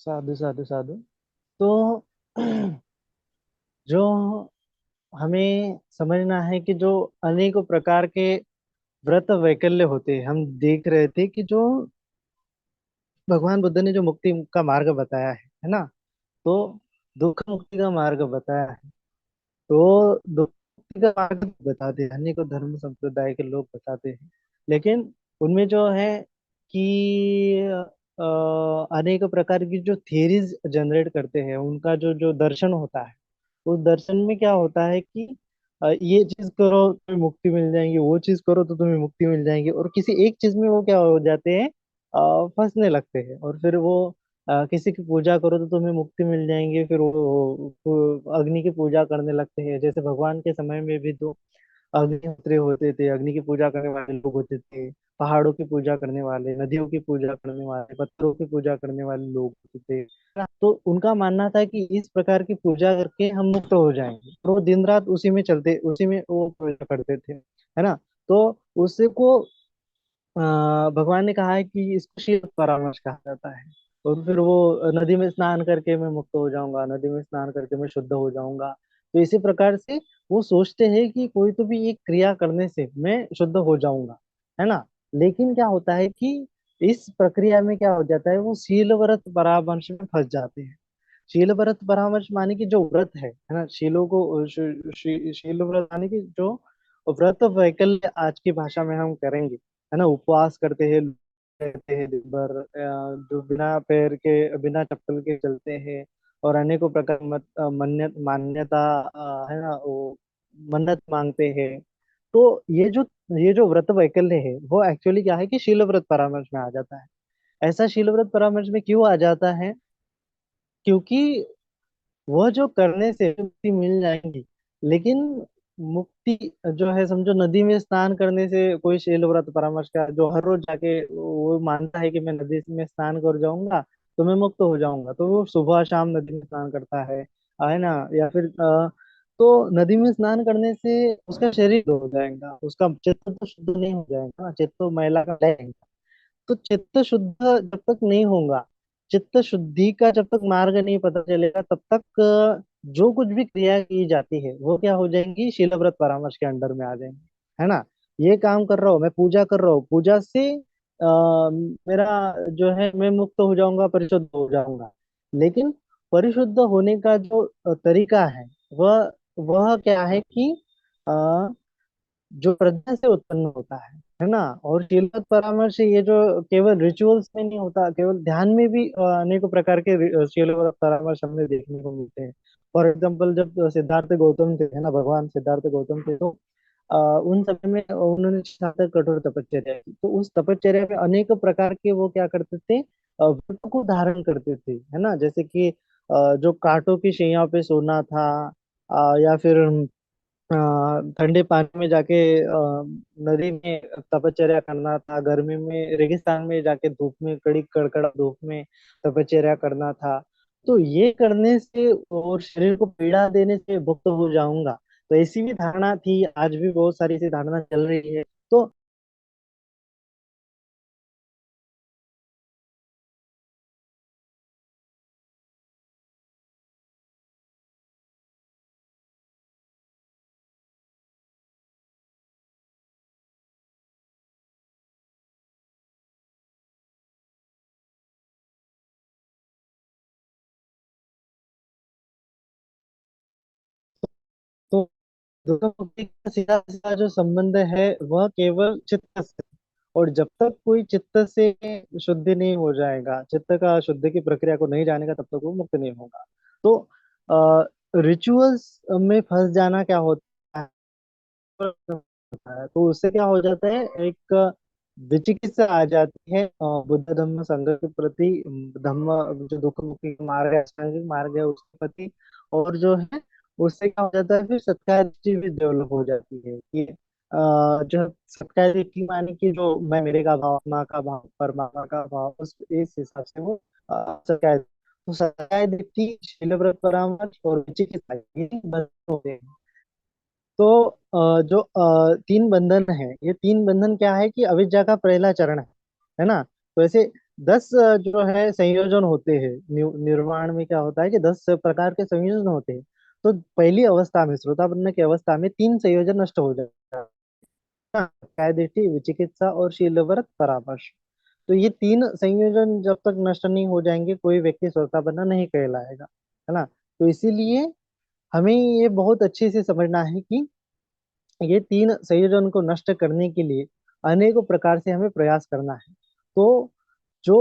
साधु साधु साधु। तो जो हमें समझना है कि जो अनेकों प्रकार के व्रत वैकल्य होते हैं, हम देख रहे थे कि जो भगवान बुद्ध ने जो मुक्ति का मार्ग बताया है ना। तो दुख मुक्ति का मार्ग बताया है। तो दुख मुक्ति का मार्ग बताते हैं, अनेकों धर्म संप्रदाय के लोग बताते हैं। लेकिन उनमें जो है कि अनेक प्रकार की जो थियरीज जनरेट करते हैं, उनका जो जो दर्शन होता है, उस दर्शन में क्या होता है कि ये चीज करो तुम्हें मुक्ति मिल जाएगी, वो चीज करो तो तुम्हें मुक्ति मिल जाएगी, और किसी एक चीज में वो क्या हो जाते हैं, फंसने लगते हैं। और फिर वो किसी की पूजा करो तो तुम्हें मुक्ति मिल जाएंगी, फिर वो अग्नि की पूजा करने लगते हैं। जैसे भगवान के समय में भी तो अग्निहोत्री होते थे, अग्नि की पूजा करने वाले लोग होते थे, पहाड़ों की पूजा करने वाले, नदियों की पूजा करने वाले, पत्थरों की पूजा करने वाले लोग होते थे ना। तो उनका मानना था कि इस प्रकार की पूजा करके हम मुक्त हो जाएंगे, और वो दिन रात उसी में चलते, उसी में वो पूजा करते थे, है ना। तो उसी को भगवान ने कहा है कि इसको शील परामर्श कहा जाता है। और फिर वो नदी में स्नान करके मैं मुक्त हो जाऊंगा, नदी में स्नान करके मैं शुद्ध हो जाऊंगा। तो इसी प्रकार से वो सोचते हैं कि कोई तो भी एक क्रिया करने से मैं शुद्ध हो जाऊंगा, है ना। लेकिन क्या होता है कि इस प्रक्रिया में क्या हो जाता है, वो शील व्रत परामर्श में फंस जाते हैं। शील व्रत परामर्श माने कि जो व्रत है ना, शीलों को शील व्रत माने कि जो व्रत वैकल्य आज की भाषा में हम करेंगे, है ना। उपवास करते हैं, रहते हैं दिन भर, जो बिना पैर के, बिना चप्पल के चलते हैं, और अनेकों प्रकार मान्यता, है ना, वो मन्नत मांगते हैं। तो ये जो व्रत वैकल्य है, वो एक्चुअली क्या है कि शील व्रत परामर्श में आ जाता है। ऐसा शील व्रत परामर्श में क्यों आ जाता है? क्योंकि वह जो करने से मुक्ति मिल जाएंगी, लेकिन मुक्ति जो है, समझो नदी में स्नान करने से कोई शील व्रत परामर्श का जो हर रोज जाके वो मानता है कि मैं नदी में स्नान कर जाऊंगा तो मैं मुक्त हो जाऊंगा, तो वो सुबह शाम नदी में स्नान करता है ना। या फिर तो नदी में स्नान करने से उसका शरीर शुद्ध हो जाएगा, उसका चित्त तो शुद्ध नहीं हो जाएगा ना, चित्त तो मैला का रहेगा। तो चित्त शुद्ध जब तक नहीं होगा, चित्त शुद्धि का जब तक मार्ग नहीं पता चलेगा, तब तक जो कुछ भी क्रिया की जाती है वो क्या हो जाएंगी, शीलव्रत परामर्श के अंडर में आ जाएंगी, है ना। ये काम कर रहा हूँ, मैं पूजा कर रहा हूँ, पूजा से मेरा जो है मैं मुक्त हो जाऊंगा, परिशुद्ध हो जाऊंगा। लेकिन परिशुद्ध होने का जो तरीका है, वह क्या है कि जो प्रज्ञा से उत्पन्न होता है ना। और शीलवत परामर्श ये जो केवल रिचुअल्स में नहीं होता, केवल ध्यान में भी अनेकों प्रकार के शीलवत परामर्श हमें देखने को मिलते हैं। फॉर एग्जाम्पल, जब सिद्धार्थ गौतम थे, है ना, भगवान सिद्धार्थ गौतम थे, तो उन समय में उन्होंने सातक कठोर तपश्चर्या की। तो उस तपश्चर्या में अनेक प्रकार के वो क्या करते थे, व्रत को धारण करते थे, है ना। जैसे कि जो कांटों की शैया पे सोना था, या फिर ठंडे पानी में जाके नदी में तपश्चर्या करना था, गर्मी में रेगिस्तान में जाके धूप में, कड़ी कड़कड़ा धूप में तपश्चर्या करना था। तो ये करने से और शरीर को पीड़ा देने से मुक्त हो जाऊंगा, तो ऐसी भी धारणा थी, आज भी बहुत सारी ऐसी धारणा चल रही है। तो तो दुर्गा मुक्ति का सीधा सीधा जो संबंध है वह केवल चित्त से। और जब तक कोई चित्त से शुद्धि नहीं हो जाएगा, चित्त का शुद्धि की प्रक्रिया को नहीं जानेगा, तब तक वो मुक्त नहीं होगा। तो रिचुअल्स में फंस जाना क्या होता है, तो उससे क्या हो जाता है, एक विचिकित्सा आ जाती है बुद्ध धम्म संघ के प्रति, धम्म जो दुख मुक्ति का मार्ग है, अष्टांगिक मार्ग है, उसके प्रति। और जो है उससे क्या हो जाता है, फिर सत्कार दृष्टि भी डेवलप हो जाती है कि जो सत्कार दृष्टि माने कि जो मैं मेरे का भाव, माँ का भाव, परमात्मा का भाव, उस इस हिसाब से वो सत्कार, तो सत्कार दृष्टि, शीलव्रत परामर्श और विचिकित्सा, ये बंद होते हैं। तो जो तीन बंधन है, ये तीन बंधन क्या है कि अविद्या का पहला चरण है ना। तो ऐसे 10 जो है संयोजन होते हैं। निर्वाण में क्या होता है कि 10 प्रकार के संयोजन होते हैं। तो पहली अवस्था में, श्रोतापन्न की अवस्था में, तीन संयोजन नष्ट हो जाता है, कायदेठी, विचिकित्सा और शीलव्रत परामर्श। तो ये तीन संयोजन जब तक नष्ट नहीं हो जाएंगे, कोई व्यक्ति श्रोतापन्न नहीं कहलाएगा, है ना। तो इसीलिए हमें ये बहुत अच्छे से समझना है कि ये तीन संयोजन को नष्ट करने के लिए अनेकों प्रकार से हमें प्रयास करना है। तो जो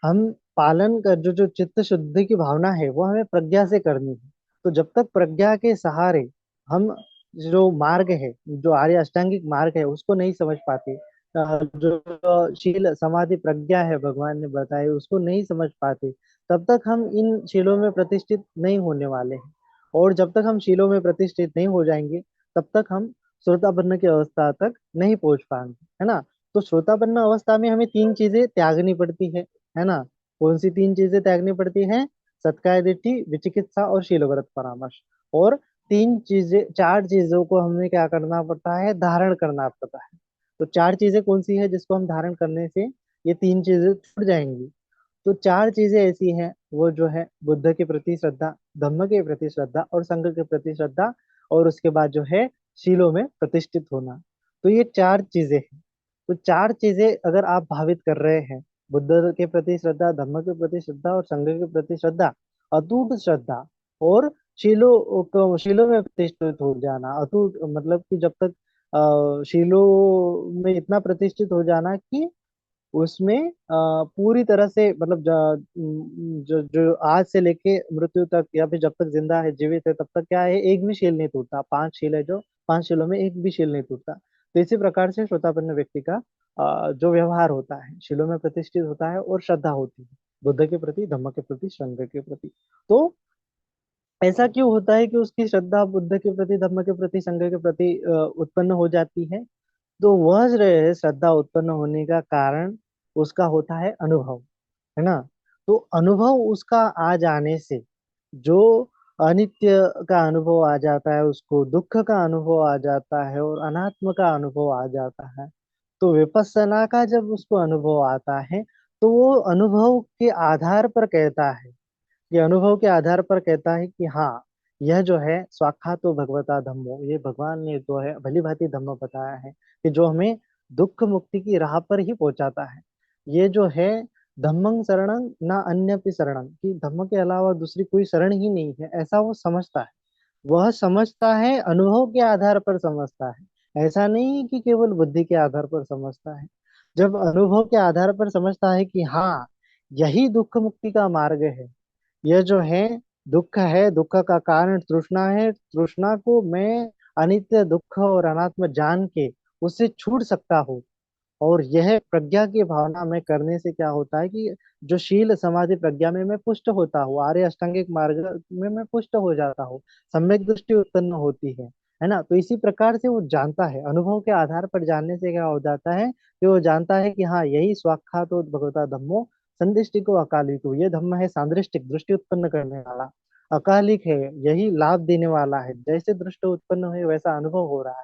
हम पालन कर, जो जो चित्त शुद्धि की भावना है वो हमें प्रज्ञा से करनी है। तो जब तक प्रज्ञा के सहारे हम जो मार्ग है, जो आर्य अष्टांगिक मार्ग है उसको नहीं समझ पाते, जो शील समाधि प्रज्ञा है भगवान ने बताई उसको नहीं समझ पाते, तब तक हम इन शीलों में प्रतिष्ठित नहीं होने वाले हैं। और जब तक हम शीलों में प्रतिष्ठित नहीं हो जाएंगे, तब तक हम श्रोतापन्न की अवस्था तक नहीं पहुंच पाएंगे, है ना। तो श्रोतापन्न अवस्था में हमें तीन चीजें त्यागनी पड़ती है ना। कौन सी तीन चीजें त्यागनी पड़ती हैं? सत्काय दिट्ठी, विचिकित्सा और शीलव्रत परामर्श। और तीन चीजें, चार चीजों को हमें क्या करना पड़ता है? धारण करना पड़ता है। तो चार चीजें कौन सी है जिसको हम धारण करने से ये तीन चीजें छूट जाएंगी? तो चार चीजें ऐसी हैं, वो जो है बुद्ध के प्रति श्रद्धा, धम्म के प्रति श्रद्धा और संघ के प्रति श्रद्धा, और उसके बाद जो है शीलों में प्रतिष्ठित होना। तो ये चार चीजें हैं। तो चार चीजें अगर आप भावित कर रहे हैं, बुद्ध के प्रति श्रद्धा, धम्म के प्रति श्रद्धा और संघ के प्रति श्रद्धा, अटूट श्रद्धा, और शीलों में प्रतिष्ठित हो जाना। अटूट मतलब कि जब तक शीलों में इतना प्रतिष्ठित हो जाना कि उसमें पूरी तरह से मतलब जो जो आज से लेके मृत्यु तक, या फिर जब तक जिंदा है, जीवित है, तब तक क्या है, एक भी शील नहीं टूटता। पांच शील है, जो पांच शीलों में एक भी शील नहीं टूटता। तो इसी प्रकार से श्रोतापन्न व्यक्ति का जो व्यवहार होता है, शीलों में प्रतिष्ठित होता है और श्रद्धा होती है, बुद्ध के प्रति, धम्म के प्रति, संघ के प्रति। तो ऐसा क्यों होता है कि उसकी श्रद्धा बुद्ध के प्रति, धम्म के प्रति, संघ के प्रति उत्पन्न हो जाती है? तो वह जो है श्रद्धा उत्पन्न होने का कारण उसका होता है अनुभव, है ना। तो अनुभव उसका आ जाने से जो अनित्य का अनुभव आ जाता है, उसको दुख का अनुभव आ जाता है और अनात्म का अनुभव आ जाता है। तो विपස්සना का जब उसको अनुभव आता है, तो वो अनुभव के आधार पर कहता है, ये अनुभव के आधार पर कहता है कि हाँ, यह जो है स्वाक्षातो भगवता धम्मो, ये भगवान ने जो है भली भांति धम्म बताया है कि जो हमें दुख मुक्ति की राह पर ही पहुंचाता है। ये जो है धम्मं शरणं न अन्यपि शरणं, कि धम्म के अलावा दूसरी कोई शरण ही नहीं है, ऐसा वो समझता है। वह समझता है, अनुभव के आधार पर समझता है, ऐसा नहीं कि केवल बुद्धि के आधार पर समझता है। जब अनुभव के आधार पर समझता है कि हाँ, यही दुख मुक्ति का मार्ग है, यह जो है दुख है, दुख का कारण तृष्णा है, तृष्णा को मैं अनित्य, दुख और अनात्म जान के उससे छूट सकता हूँ। और यह प्रज्ञा की भावना में करने से क्या होता है कि जो शील समाधि प्रज्ञा में मैं पुष्ट होता हूँ, आर्य अष्टांगिक मार्ग में मैं पुष्ट हो जाता हूँ, सम्यक दृष्टि उत्पन्न होती है ना। तो इसी प्रकार से वो जानता है, अनुभव के आधार पर जानने से क्या हो जाता है कि वो जानता है कि हाँ, यही स्वाक्षातो भगवता धम्मो संदृष्टि को अकालिक हो, ये धम्म है सांदृष्टिक दृष्टि उत्पन्न करने वाला, अकालिक है, यही लाभ देने वाला है, जैसे दृष्टि उत्पन्न हुए वैसा अनुभव हो रहा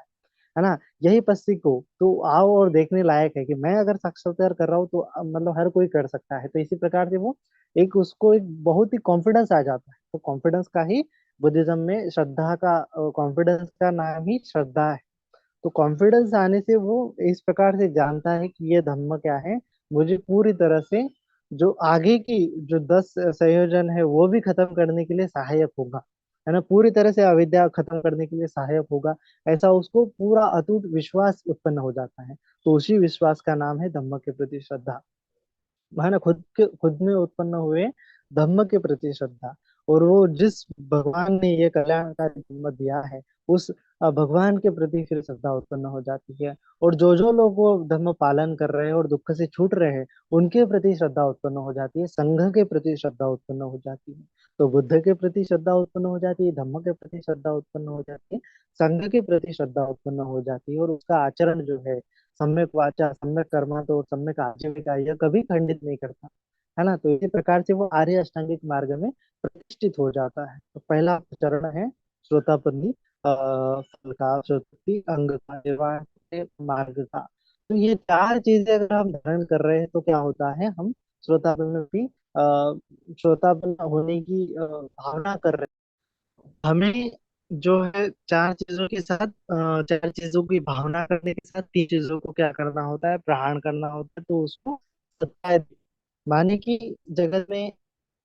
है ना। यही पस्सी को तो आओ और देखने लायक है कि मैं अगर साक्षात्कार कर रहा हूँ तो मतलब हर कोई कर सकता है। तो इसी प्रकार से वो एक, उसको एक बहुत ही कॉन्फिडेंस आ जाता है। तो कॉन्फिडेंस का ही बुद्धिज्म में श्रद्धा का, कॉन्फिडेंस का नाम ही श्रद्धा है। तो कॉन्फिडेंस आने से वो इस प्रकार से जानता है कि ये धम्म क्या है, मुझे पूरी तरह से जो आगे की जो 10 संयोजन है वो भी खत्म करने के लिए सहायक होगा, है ना, पूरी तरह से अविद्या खत्म करने के लिए सहायक होगा। ऐसा उसको पूरा अटूट विश्वास उत्पन्न हो जाता है। तो उसी विश्वास का नाम है धम्म के प्रति श्रद्धा, है ना। खुद में उत्पन्न हुए धम्म के प्रति श्रद्धा, और वो जिस भगवान ने ये कल्याणकारी धम्म दिया है, उस भगवान के प्रति फिर श्रद्धा उत्पन्न हो जाती है। और जो जो लोग वो धर्म पालन कर रहे हैं और दुख से छूट रहे हैं, उनके प्रति श्रद्धा उत्पन्न हो जाती है, संघ के प्रति श्रद्धा उत्पन्न हो जाती है। तो बुद्ध के प्रति श्रद्धा उत्पन्न हो जाती है, धम्म के प्रति श्रद्धा उत्पन्न हो जाती है, संघ के प्रति श्रद्धा उत्पन्न हो जाती है, और उसका आचरण जो है सम्यक वाचा, सम्यक कर्मा तो सम्यक आजीविका, यह कभी खंडित नहीं करता, है ना। तो इसी प्रकार से वो आर्य अष्टांगिक मार्ग में प्रतिष्ठित हो जाता है। तो पहला चरण है श्रोतापन्नी फल का, श्रोति अंग का, निर्वाण से मार्ग का। तो ये चार चीजें अगर हम धारण कर रहे हैं तो क्या होता है, हम श्रोतापन में भी श्रोतापन होने की भावना कर रहे हैं। हमें जो है चार चीजों के साथ चार चीजों की भावना करने के साथ तीन चीजों को क्या करना होता है, प्रहार करना होता है, तो उसको सत्ता माने कि जगत में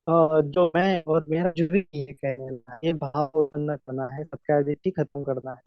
जो मैं और मेरा जो भी ये कहना है, ये भाव उत्पन्न करना है, सबका दृष्टि खत्म करना है।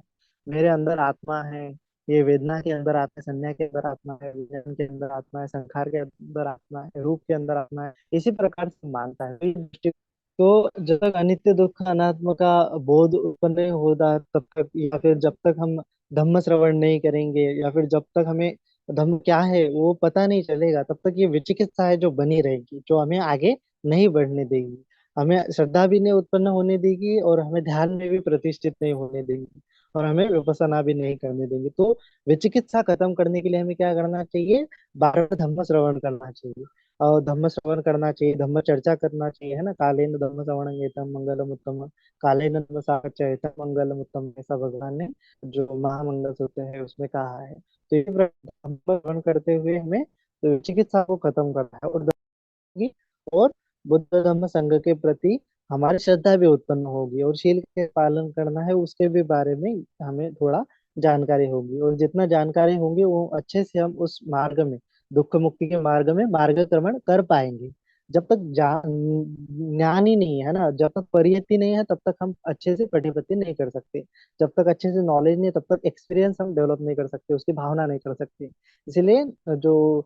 मेरे अंदर आत्मा है, ये वेदना के अंदर आत्मा है, संज्ञा के अंदर आत्मा है, विज्ञान के अंदर आत्मा है, संखार के अंदर आत्मा है, रूप के अंदर आत्मा है, इसी प्रकार से मानता है। तो ये तो जब तक अनित्य दुख अनात्म का बोध उत्पन्न नहीं होता तब तक, या फिर जब तक हम धम्म श्रवण नहीं करेंगे, या फिर जब तक हमें धम्म क्या है वो पता नहीं चलेगा, तब तक ये विचिकित्सा है जो बनी रहेगी, जो हमें आगे नहीं बढ़ने देगी, हमें श्रद्धा भी नहीं उत्पन्न होने देगी, और हमें ध्यान में भी प्रतिष्ठित नहीं होने देगी, और हमें विपස්සना भी नहीं करने देंगे। तो विचिकित्सा खत्म करने के लिए हमें क्या करना चाहिए, बार बार धम्म श्रवण करना चाहिए, और धम्म श्रवण करना चाहिए, धम्म चर्चा करना चाहिए, है ना। कालेन धम्म श्रवणं एतम मंगलम उत्तम, कालेन धम्म साचय एतम मंगलम उत्तम, ऐसा भगवान ने जो महामंगल सूत्र है उसमें कहा है। तो ये धम्म श्रवण करते हुए हमें तो चिकित्सा को खत्म करना है, और होगी, और बुद्ध धम्म संघ के प्रति हमारी श्रद्धा भी उत्पन्न होगी, और शील के पालन करना है उसके भी बारे में हमें थोड़ा जानकारी होगी, और जितना जानकारी होगी वो अच्छे से हम उस मार्ग में, दुख मुक्ति के मार्ग में मार्गक्रमण कर पाएंगे। जब तक ज्ञान ही नहीं है ना, जब तक परियति नहीं है, तब तक हम अच्छे से पठिपति नहीं कर सकते। जब तक अच्छे से नॉलेज नहीं है, तब तक एक्सपीरियंस हम डेवलप नहीं कर सकते, उसकी भावना नहीं कर सकते। इसीलिए जो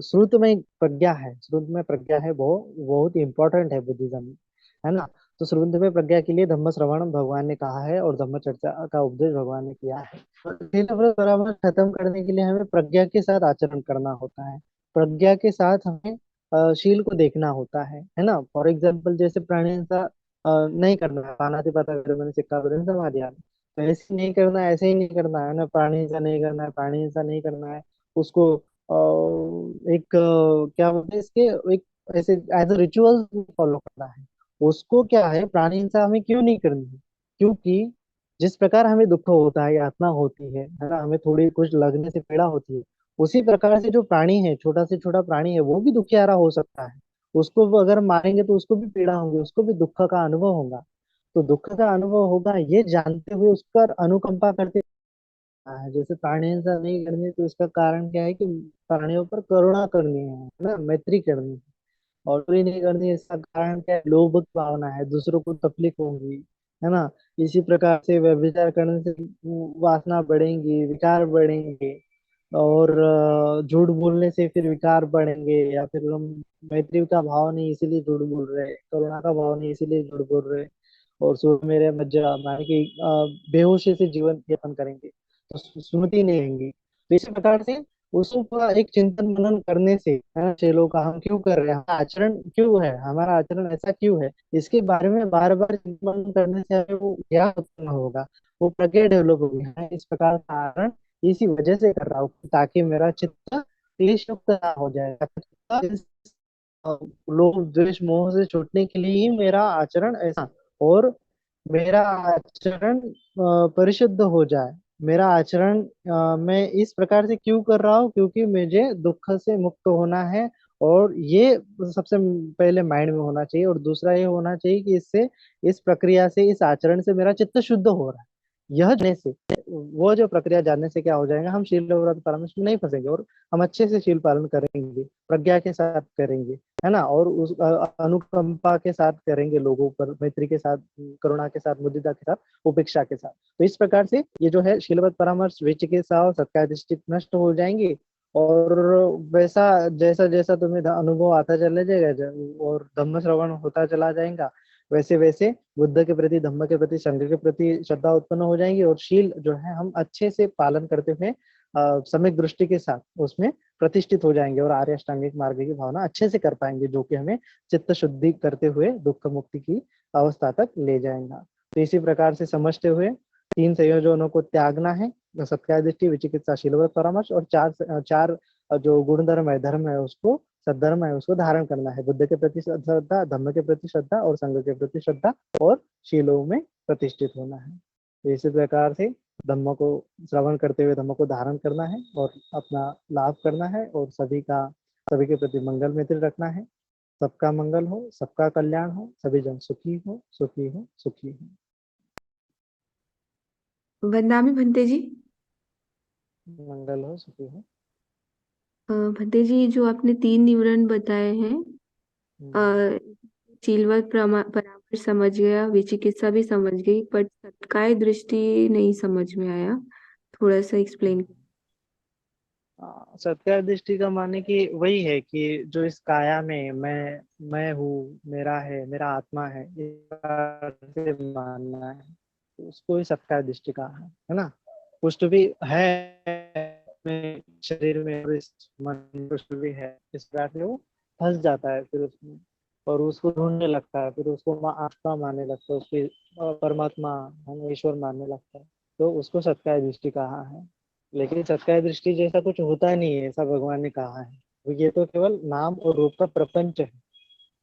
श्रुत में प्रज्ञा है, श्रुत में प्रज्ञा है, वो बहुत इंपॉर्टेंट है बुद्धिज्म में, है ना। तो श्रुत में प्रज्ञा के लिए धम्म श्रवण भगवान ने कहा है, और धम्म चर्चा का उपदेश भगवान ने किया है। शील व्रत परामर्श खत्म करने के लिए हमें प्रज्ञा के साथ आचरण करना होता है, प्रज्ञा के साथ हमें शील को देखना होता है ना। फॉर एग्जाम्पल जैसे प्राणी हिंसा नहीं करना है, पानातिपाता मैंने सिक्का बदन समाधि, तो ऐसे नहीं करना है, ऐसे ही नहीं करना है ना, प्राणी हिंसा नहीं करना है, प्राणी हिंसा नहीं करना है, उसको एक क्या बोलते हैं इसके, एक ऐसे एज अ रिचुअल फॉलो करना है। उसको क्या है, प्राणी हिंसा हमें क्यों नहीं करनी है, क्योंकि जिस प्रकार हमें दुख होता है, यातना होती है ना, हमें थोड़ी कुछ लगने से पीड़ा होती है, उसी प्रकार से जो प्राणी है, छोटा से छोटा प्राणी है, वो भी दुखियारा हो सकता है। उसको भी अगर मारेंगे तो उसको भी पीड़ा होगी, उसको भी दुख का अनुभव होगा। तो दुख का अनुभव होगा ये जानते हुए उसका अनुकंपा करते। हाँ, जैसे प्राणी हिंसा नहीं करनी, तो इसका कारण क्या है कि प्राणियों पर करुणा करनी है ना, मैत्री करनी है। और चोरी नहीं करनी, इसका कारण क्या है, लोभ की भावना है, दूसरों को तकलीफ होगी, है ना। इसी प्रकार से व्यभिचार करने से वासना बढ़ेंगी, विकार बढ़ेंगे, और झूठ बोलने से फिर विकार बढ़ेंगे, या फिर हम मैत्री का भाव नहीं इसीलिए झूठ बोल रहे, करुणा का भाव नहीं इसीलिए झूठ बोल रहे, और सो मेरे मज्जा माने कि बेहोशी से जीवन यापन करेंगे, तो सुनती नहीं रहेंगी। तो इसी प्रकार से उसको पूरा एक चिंतन मनन करने से, है ना, चलो का हम क्यों कर रहे हैं, हमारा आचरण क्यों है, हमारा आचरण ऐसा क्यों है, इसके बारे में बार बार चिंतन मनन करने से हमें वो ज्ञान उत्पन्न होगा, वो प्रज्ञा डेवलप होगी, हाँ, इस प्रकार का आचरण इसी वजह से कर रहा हूँ, ताकि मेरा चित्त क्लेश युक्त ना हो जाए, लोभ द्वेष मोह से छूटने के लिए ही मेरा आचरण ऐसा, और मेरा आचरण परिशुद्ध हो जाए। मेरा आचरण मैं इस प्रकार से क्यों कर रहा हूँ, क्योंकि मुझे दुख से मुक्त होना है, और ये सबसे पहले माइंड में होना चाहिए, और दूसरा ये होना चाहिए कि इससे, इस प्रक्रिया से, इस आचरण से मेरा चित्त शुद्ध हो रहा है। यह जानने से, वो जो प्रक्रिया जानने से क्या हो जाएगा, हम शील व्रत परामर्श में नहीं फंसेंगे, और हम अच्छे से शील पालन करेंगे, प्रज्ञा के साथ करेंगे, है ना, और उस अनुकंपा के साथ करेंगे लोगों पर, मैत्री के साथ, करुणा के साथ, मुदिता के साथ, उपेक्षा के साथ। तो इस प्रकार से ये जो है शीलवत परामर्श, विचिकित्सा और सत्याधिष्ठित नष्ट हो जाएंगे, और वैसा जैसा जैसा तुम्हें अनुभव आता चला जाएगा, और धम्म श्रवण होता चला जाएगा, वैसे वैसे बुद्ध के प्रति, धम्म के प्रति, संघ के प्रति श्रद्धा उत्पन्न हो जाएंगी, और शील जो है हम अच्छे से पालन करते हुए सम्यक दृष्टि के साथ उसमें प्रतिष्ठित हो जाएंगे, और आर्य अष्टांगिक मार्ग की भावना अच्छे से कर पाएंगे, जो कि हमें चित्त शुद्धि करते हुए दुख मुक्ति की अवस्था तक ले जाएगा। तो इसी प्रकार से समझते हुए तीन संयोजनों को त्यागना है, सत्काय दृष्टि, विचिकित्सा, शीलवत परामर्श, और चार चार जो गुण धर्म है, धर्म है, उसको सद्धर्म है, उसको धारण करना है, बुद्ध के प्रति श्रद्धा, धम्म के प्रति श्रद्धा, और संघ के प्रति श्रद्धा, और शीलों में प्रतिष्ठित होना है। तो इसी प्रकार से धम्म को श्रवण करते हुए धम्म को धारण करना है, और अपना लाभ करना है, और सभी का सभी के प्रति मंगल मैत्री रखना है। सबका मंगल हो, सबका कल्याण हो, सभी जन सुखी हो, सुखी हो, सुखी हो। वंदामी भंते जी। मंगल हो, सुखी हो। भंते जी, जो आपने 3 निवरण बताए हैं, हम्म। चीलवत परामर्श समझ गया, विचिकित्सा भी समझ गई, पर सत्काय दृष्टि नहीं समझ में आया। थोड़ा सा एक्सप्लेन। सत्य दृष्टि का माने कि वही है कि जो इस काया में मैं हूँ, मेरा है, मेरा आत्मा है, इस प्रकार से मानना है, तो उसको ही सत्य दृष्टि कहा है ना। पुष्ट भी है अपने शरीर में और इस मन में पुष्ट भी है, इस प्रकार से वो फंस जाता है फिर उसमें, और उसको ढूंढने लगता है, फिर उसको आत्मा मानने लगता है, उसकी परमात्मा हम ईश्वर मानने लगता है, तो उसको सत्य दृष्टि कहा है। लेकिन सत्य दृष्टि जैसा कुछ होता नहीं है, ऐसा भगवान ने कहा है। तो ये तो केवल नाम और रूप का प्रपंच है।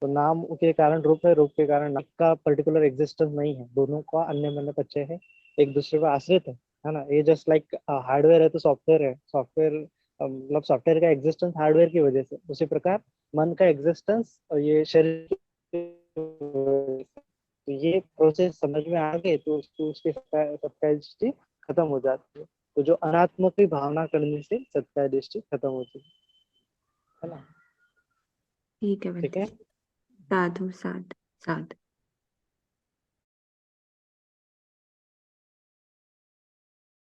तो नाम के कारण रूप है, रूप के कारण नाम का पर्टिकुलर एग्जिस्टेंस नहीं है, दोनों का अन्य मन्य पच्चय है, एक दूसरे पर आश्रित है ना। ये जस्ट लाइक हार्डवेयर है तो सॉफ्टवेयर है, सॉफ्टवेयर मतलब सॉफ्टवेयर का एग्जिस्टेंस हार्डवेयर की वजह से, उसी प्रकार मन का एग्जिस्टेंस और ये शरीर की वजह से। तो ये प्रोसेस समझ में आ गए तो उसकी सत्ता दृष्टि खत्म हो जाती है। तो जो अनात्म की भावना करने से सत्ता दृष्टि खत्म होती है ना। ठीक है ठीक भंते है। जी। साधु साध साध।